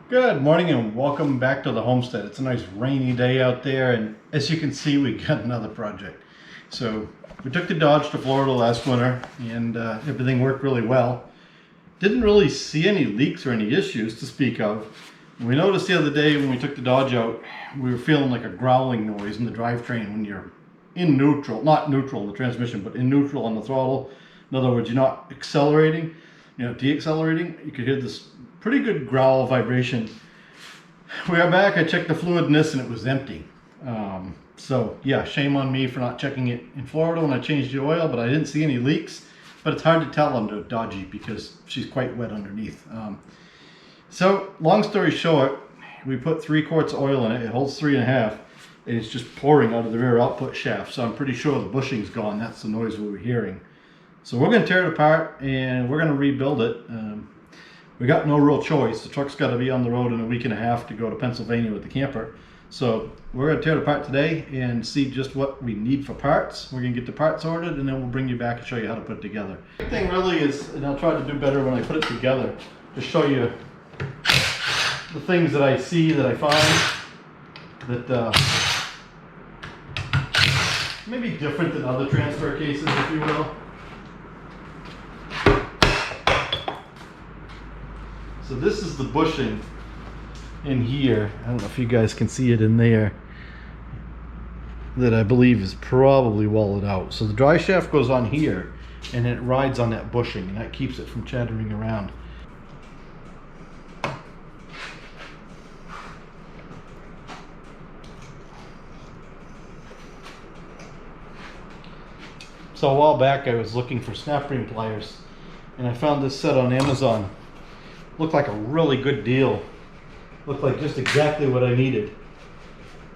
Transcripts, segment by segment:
Good morning and welcome back to the homestead. It's a nice rainy day out there, and as you can see, we got another project. So we took the Dodge to Florida last winter, and everything worked really well. Didn't really see any leaks or any issues to speak of. We noticed the other day when we took the Dodge out, we were feeling like a growling noise in the drivetrain when you're in neutral, not neutral in the transmission, but in neutral on the throttle. In other words, you're not accelerating, deaccelerating. You could hear this pretty good growl vibration. We are back. I checked the fluid in this and it was empty. So yeah, shame on me for not checking it in Florida when I changed the oil, but I didn't see any leaks. But it's hard to tell under Dodgy because she's quite wet underneath. So long story short, we put 3 quarts of oil in it. It holds 3.5, and it's just pouring out of the rear output shaft. So I'm pretty sure the bushing's gone. That's the noise we were hearing. So we're going to tear it apart and we're going to rebuild it. We got no real choice. The truck's got to be on the road in a week and a half to go to Pennsylvania with the camper. So we're going to tear it apart today and see just what we need for parts. We're going to get the parts ordered, and then we'll bring you back and show you how to put it together. The big thing really is, and I'll try to do better when I put it together, to show you the things that I see, that I find that may be different than other transfer cases, if you will. So this is the bushing in here. I don't know if you guys can see it in there, that I believe is probably walled out. So the dry shaft goes on here and then it rides on that bushing, and that keeps it from chattering around. So a while back I was looking for snap ring pliers and I found this set on Amazon. Looked like a really good deal. Looked like just exactly what I needed.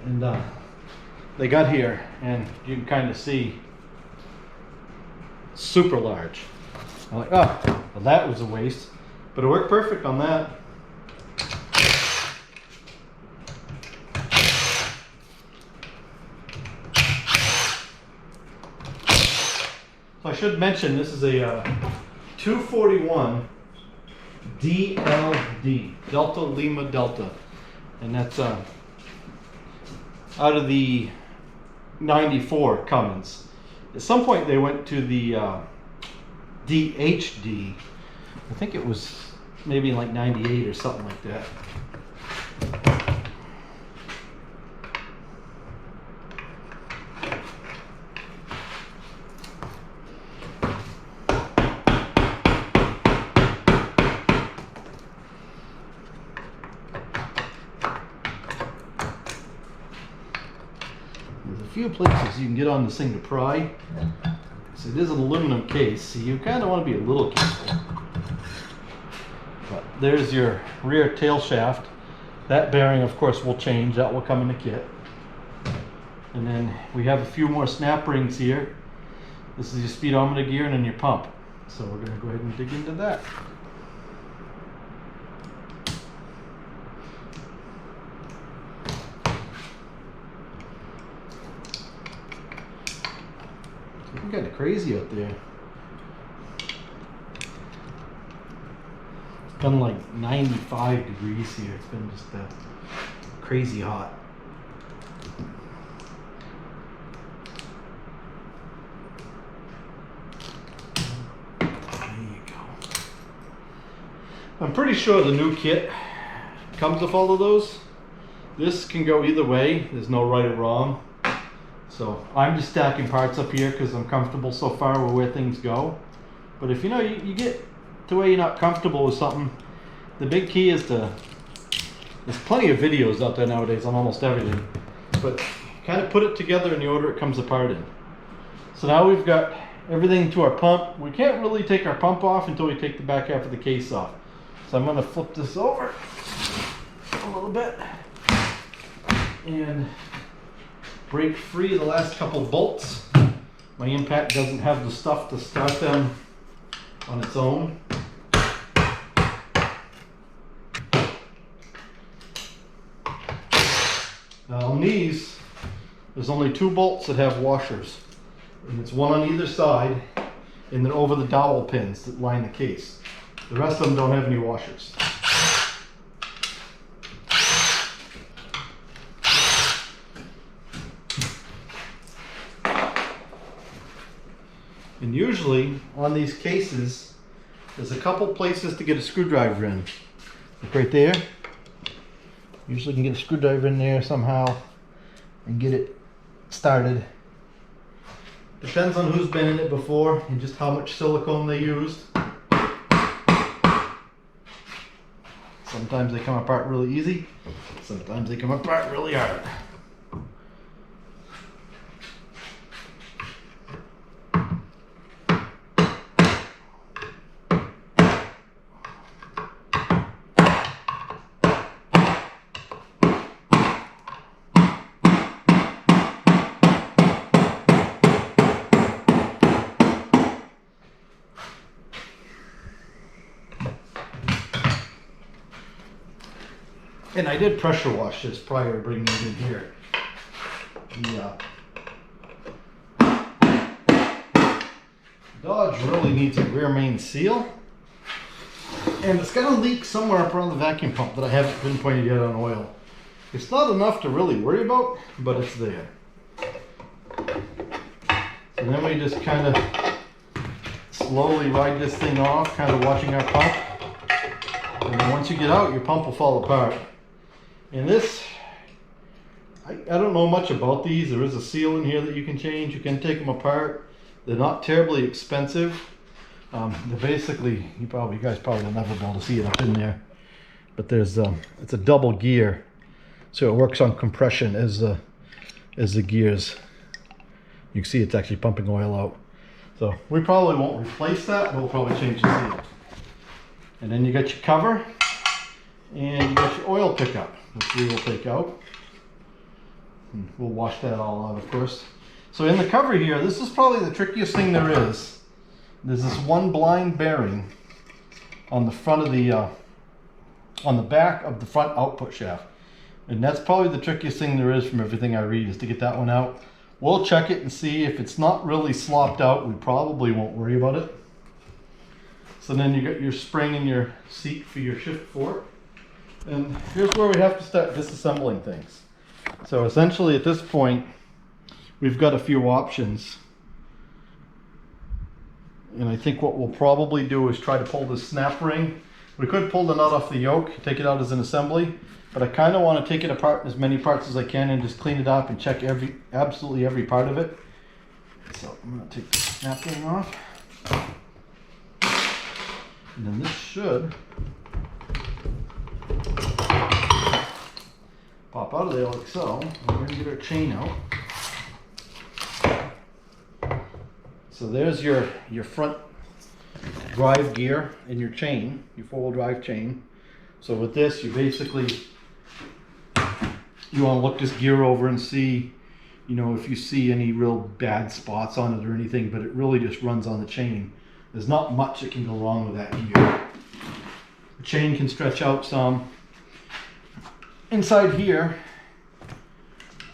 And they got here, and you can kind of see super large. I'm like, oh, well, that was a waste, but it worked perfect on that. So I should mention this is a 241 DLD, Delta Lima Delta, and that's out of the 94 Cummins. At some point they went to the DHD. I think it was maybe in like 98 or something like that. There's a few places you can get on this thing to pry. So it is an aluminum case, so you kind of want to be a little careful. But there's your rear tail shaft. That bearing, of course, will change. That will come in the kit. And then we have a few more snap rings here. This is your speedometer gear and then your pump. So we're going to go ahead and dig into that. It's kind of crazy out there. It's been like 95 degrees here. It's been just crazy hot. There you go. I'm pretty sure the new kit comes with all of those. This can go either way. There's no right or wrong. So I'm just stacking parts up here because I'm comfortable so far with where things go. But if you get to where you're not comfortable with something, the big key is there's plenty of videos out there nowadays on almost everything, but kind of put it together in the order it comes apart in. So now we've got everything to our pump. We can't really take our pump off until we take the back half of the case off. So I'm going to flip this over a little bit and break free the last couple bolts. My impact doesn't have the stuff to start them on its own. Now on these, there's only 2 bolts that have washers, and it's one on either side, and then over the dowel pins that line the case. The rest of them don't have any washers. And usually on these cases, there's a couple places to get a screwdriver in. Like right there. Usually you can get a screwdriver in there somehow and get it started. Depends on who's been in it before and just how much silicone they used. Sometimes they come apart really easy. Sometimes they come apart really hard. And I did pressure wash this prior to bringing it in here. The Dodge really needs a rear main seal. And it's got a leak somewhere up around the vacuum pump that I haven't pinpointed yet on oil. It's not enough to really worry about, but it's there. So then we just kind of slowly ride this thing off, kind of watching our pump. And then once you get out, your pump will fall apart. And this, I don't know much about these. There is a seal in here that you can change. You can take them apart. They're not terribly expensive. They're basically, you guys probably will never be able to see it up in there. But there's, it's a double gear. So it works on compression as the gears. You can see it's actually pumping oil out. So we probably won't replace that, but we'll probably change the seal. And then you got your cover. And you got your oil pickup, which we will take out. And we'll wash that all out, of course. So in the cover here, this is probably the trickiest thing there is. There's this one blind bearing on the front of the, on the back of the front output shaft. And that's probably the trickiest thing there is from everything I read, is to get that one out. We'll check it and see if it's not really slopped out. We probably won't worry about it. So then you got your spring in your seat for your shift fork. And here's where we have to start disassembling things. So essentially at this point, we've got a few options. And I think what we'll probably do is try to pull this snap ring. We could pull the nut off the yoke, take it out as an assembly, but I kind of want to take it apart in as many parts as I can and just clean it up and check absolutely every part of it. So I'm going to take the snap ring off. And then this should pop out of there like so. We're going to get our chain out. So there's your front drive gear and your chain, your four-wheel drive chain. So with this, you basically, you want to look this gear over and see, you know, if you see any real bad spots on it or anything, but it really just runs on the chain. There's not much that can go wrong with that gear. The chain can stretch out some. Inside here,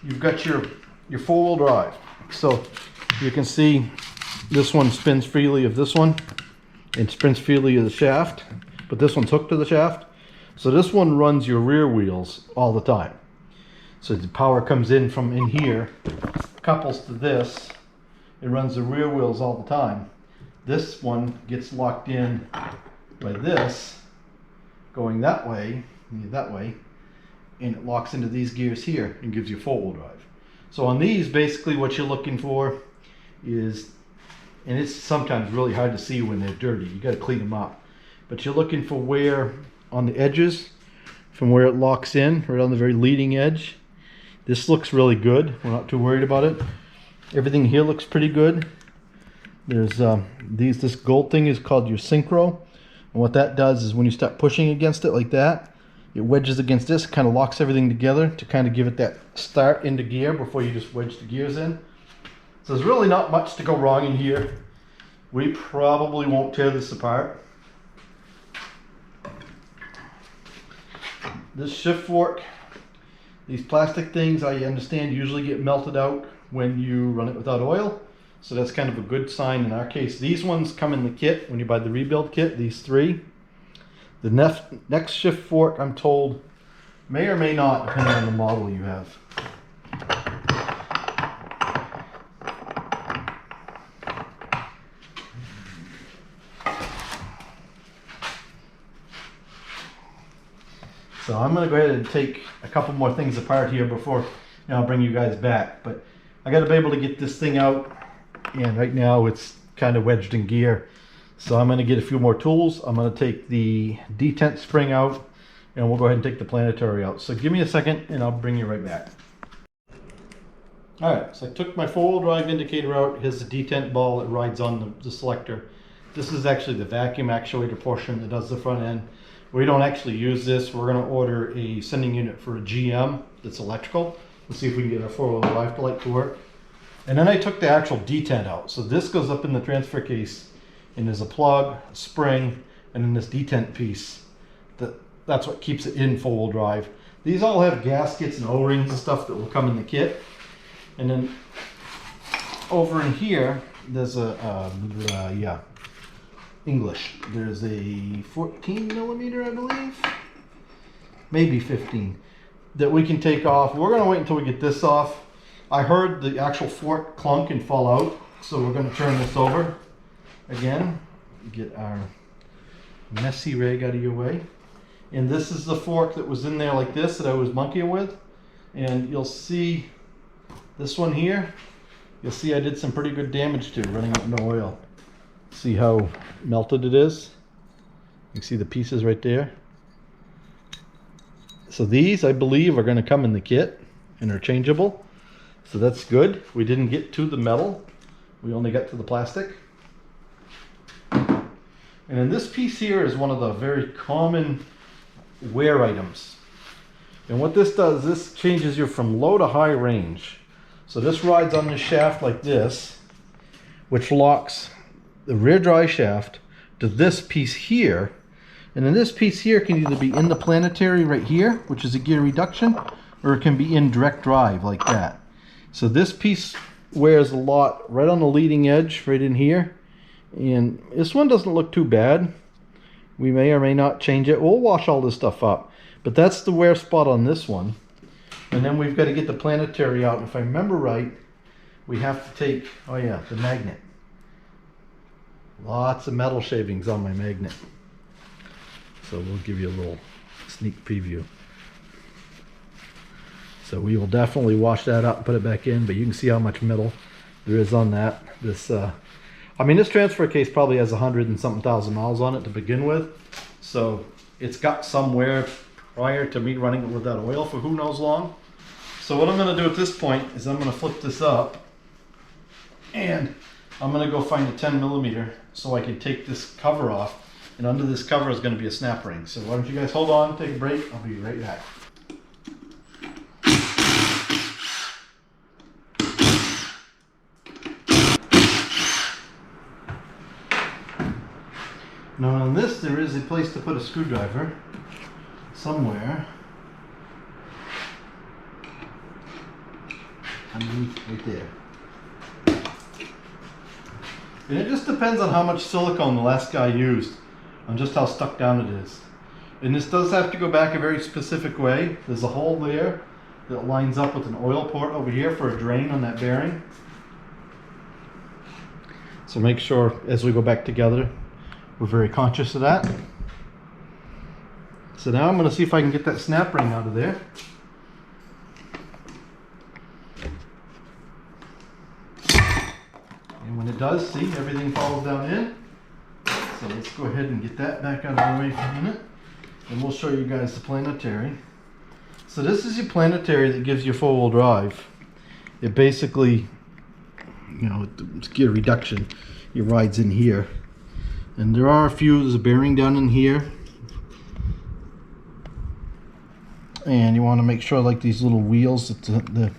you've got your four-wheel drive. So you can see this one spins freely of this one and spins freely of the shaft, but this one's hooked to the shaft. So this one runs your rear wheels all the time. So the power comes in from in here, couples to this, it runs the rear wheels all the time. This one gets locked in by this, going that way, and it locks into these gears here and gives you four-wheel drive. So on these, basically what you're looking for is, and it's sometimes really hard to see when they're dirty, you got to clean them up, but you're looking for where on the edges, from where it locks in, right on the very leading edge. This looks really good. We're not too worried about it. Everything here looks pretty good. There's this gold thing is called your synchro, and what that does is when you start pushing against it like that, it wedges against this, kind of locks everything together to kind of give it that start into gear before you just wedge the gears in. So there's really not much to go wrong in here. We probably won't tear this apart. This shift fork, these plastic things, I understand, usually get melted out when you run it without oil. So that's kind of a good sign in our case. These ones come in the kit when you buy the rebuild kit, these three. The next shift fork, I'm told, may or may not, depending on the model you have. So I'm gonna go ahead and take a couple more things apart here before I'll bring you guys back. But I gotta be able to get this thing out, and right now it's kind of wedged in gear. So I'm gonna get a few more tools. I'm gonna take the detent spring out, and we'll go ahead and take the planetary out. So give me a second and I'll bring you right back. All right, so I took my 4-wheel drive indicator out. Here's the detent ball that rides on the selector. This is actually the vacuum actuator portion that does the front end. We don't actually use this. We're gonna order a sending unit for a GM that's electrical. Let's see if we can get our 4-wheel drive light to work. And then I took the actual detent out. So this goes up in the transfer case, and there's a plug, a spring, and then this detent piece. That's what keeps it in 4-wheel drive. These all have gaskets and O-rings and stuff that will come in the kit. And then over in here, there's a, English. There's a 14 millimeter, I believe, maybe 15, that we can take off. We're gonna wait until we get this off. I heard the actual fork clunk and fall out, so we're gonna turn this over again, get our messy rag out of your way. And this is the fork that was in there like this that I was monkeying with. And you'll see this one here, you'll see I did some pretty good damage to running it into oil. See how melted it is? You can see the pieces right there. So these, I believe, are going to come in the kit and are changeable. So that's good. We didn't get to the metal. We only got to the plastic. And then this piece here is one of the very common wear items. And what this does, this changes you from low to high range. So this rides on this shaft like this, which locks the rear drive shaft to this piece here. And then this piece here can either be in the planetary right here, which is a gear reduction, or it can be in direct drive like that. So this piece wears a lot right on the leading edge, right in here. And this one doesn't look too bad. We may or may not change it. We'll wash all this stuff up. But that's the wear spot on this one. And then we've got to get the planetary out. If I remember right, we have to take, oh yeah, the magnet. Lots of metal shavings on my magnet. So we'll give you a little sneak preview. So we will definitely wash that up and put it back in, but you can see how much metal there is on that. This, I mean, this transfer case probably has 100 and something thousand miles on it to begin with. So it's got some wear prior to me running it without oil for who knows long. So what I'm going to do at this point is I'm going to flip this up, and I'm going to go find a 10 millimeter so I can take this cover off. And under this cover is going to be a snap ring. So why don't you guys hold on, take a break. I'll be right back. Now on this there is a place to put a screwdriver somewhere underneath right there. And it just depends on how much silicone the last guy used, on just how stuck down it is. And this does have to go back a very specific way. There's a hole there that lines up with an oil port over here for a drain on that bearing. So make sure as we go back together, we're very conscious of that. So now I'm going to see if I can get that snap ring out of there. And when it does, see, everything falls down in. So let's go ahead and get that back out of the way for a minute. And we'll show you guys the planetary. So this is your planetary that gives you 4-wheel drive. It basically, you know, it's gear reduction. It rides in here. And there are a few, there's a bearing down in here. And you want to make sure like these little wheels that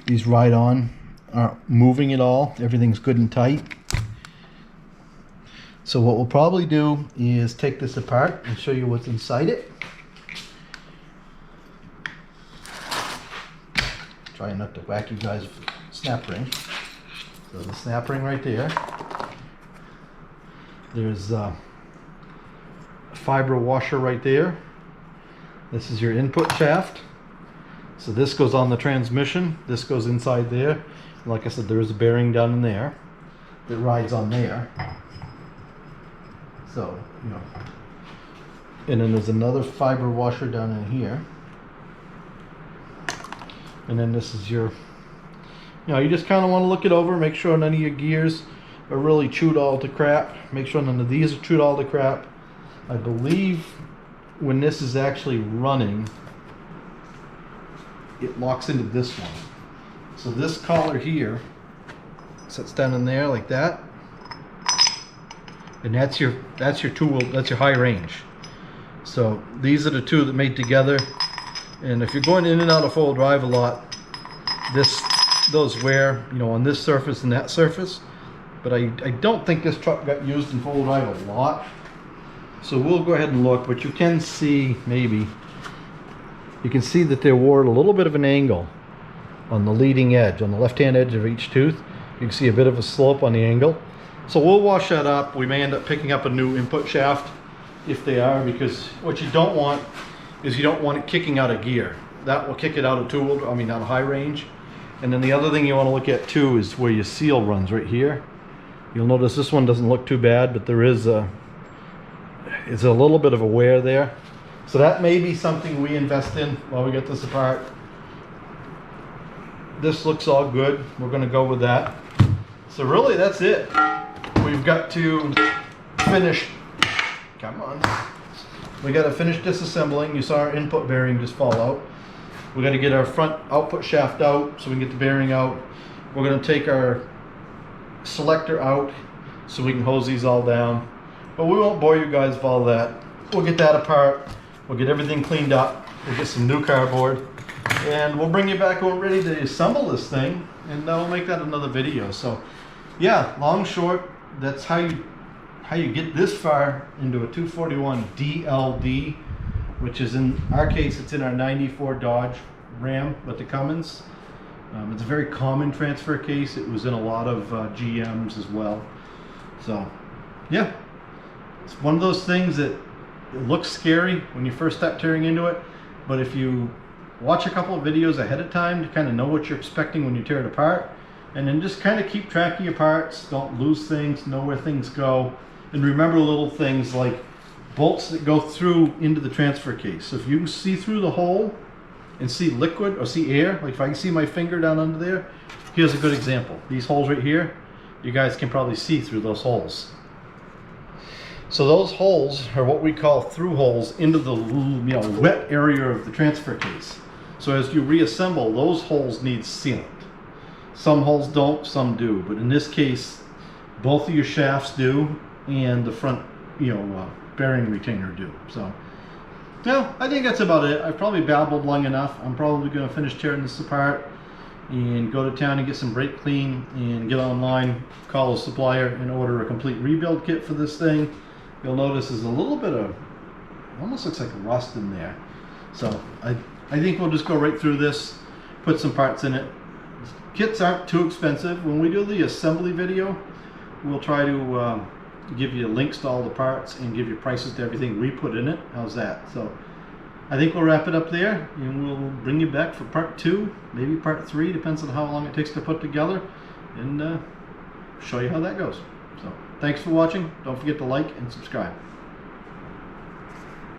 these ride on aren't moving at all. Everything's good and tight. So what we'll probably do is take this apart and show you what's inside it. Try not to whack you guys with the snap ring. So the snap ring right there. There's a fiber washer right there. This is your input shaft. So this goes on the transmission. This goes inside there. And like I said, there is a bearing down in there that rides on there. So, you know, And then there's another fiber washer down in here. And then this is your, you just kind of want to look it over, make sure none of your gears are really chewed all to crap. Make sure none of these are chewed all to crap. I believe when this is actually running, it locks into this one. So this collar here sits down in there like that. And that's your two-wheel, that's your high range. So these are the two that mate together. And if you're going in and out of four-wheel drive a lot, those wear, on this surface and that surface. But I don't think this truck got used in four-wheel drive a lot. So we'll go ahead and look, but you can see, maybe, you can see that they wore a little bit of an angle on the leading edge, on the left-hand edge of each tooth. You can see a bit of a slope on the angle. So we'll wash that up. We may end up picking up a new input shaft if they are, because what you don't want is you don't want it kicking out of gear. That will kick it out of out of high range. And then the other thing you want to look at too is where your seal runs right here. You'll notice this one doesn't look too bad, but there is a little bit of a wear there. So that may be something we invest in while we get this apart. This looks all good. We're going to go with that. So really that's it. We've got to finish, come on. We got to finish disassembling. You saw our input bearing just fall out. We got to get our front output shaft out so we can get the bearing out. We're going to take our selector out so we can hose these all down. But we won't bore you guys with all that. We'll get that apart. We'll get everything cleaned up. We'll get some new cardboard. And we'll bring you back when we're ready to assemble this thing. And we'll make that another video. So yeah, long, short, that's how you get this far into a 241 DLD, which is, in our case, it's in our 94 Dodge Ram with the Cummins. It's a very common transfer case. It was in a lot of GMs as well. So yeah, it's one of those things that it looks scary when you first start tearing into it, but if you watch a couple of videos ahead of time to kind of know what you're expecting when you tear it apart, and then just kind of keep track of your parts, don't lose things, know where things go, and remember little things like bolts that go through into the transfer case. So if you can see through the hole and see liquid or see air, like if I can see my finger down under there, here's a good example. These holes right here, you guys can probably see through those holes. So those holes are what we call through holes into the wet area of the transfer case. So as you reassemble, those holes need sealant. Some holes don't, some do, but in this case, both of your shafts do, and the front, bearing retainer do. So, I think that's about it. I've probably babbled long enough. I'm probably going to finish tearing this apart and go to town and get some brake clean and get online, call a supplier, and order a complete rebuild kit for this thing. You'll notice there's a little bit of, almost looks like rust in there. So I think we'll just go right through this, put some parts in it. Kits aren't too expensive. When we do the assembly video, we'll try to give you links to all the parts and give you prices to everything we put in it. How's that? So I think we'll wrap it up there, and we'll bring you back for part 2, maybe part 3, depends on how long it takes to put together, and show you how that goes. So thanks for watching. Don't forget to like and subscribe.